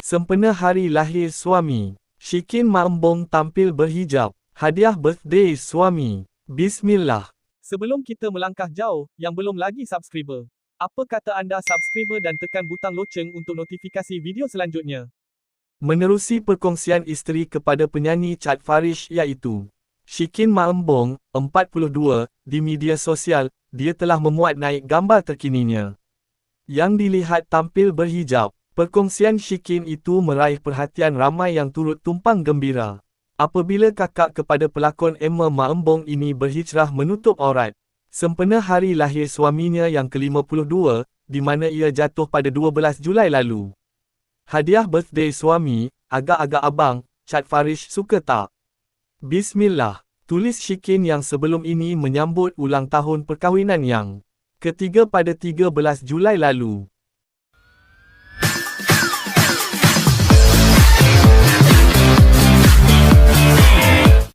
Sempena hari lahir suami, Shikin Mak Embong tampil berhijab. Hadiah birthday suami. Bismillah. Sebelum kita melangkah jauh, yang belum lagi subscriber, apa kata anda subscriber dan tekan butang loceng untuk notifikasi video selanjutnya? Menerusi perkongsian isteri kepada penyanyi Chad Farish iaitu Shikin Mak Embong, 42, di media sosial, dia telah memuat naik gambar terkininya yang dilihat tampil berhijab. Perkongsian Shikin itu meraih perhatian ramai yang turut tumpang gembira apabila kakak kepada pelakon Emma Mak Embong ini berhijrah menutup aurat sempena hari lahir suaminya yang ke-52, di mana ia jatuh pada 12 Julai lalu. Hadiah birthday suami, agak-agak abang, Chad Farish suka tak? Bismillah, tulis Shikin yang sebelum ini menyambut ulang tahun perkahwinan yang ketiga pada 13 Julai lalu.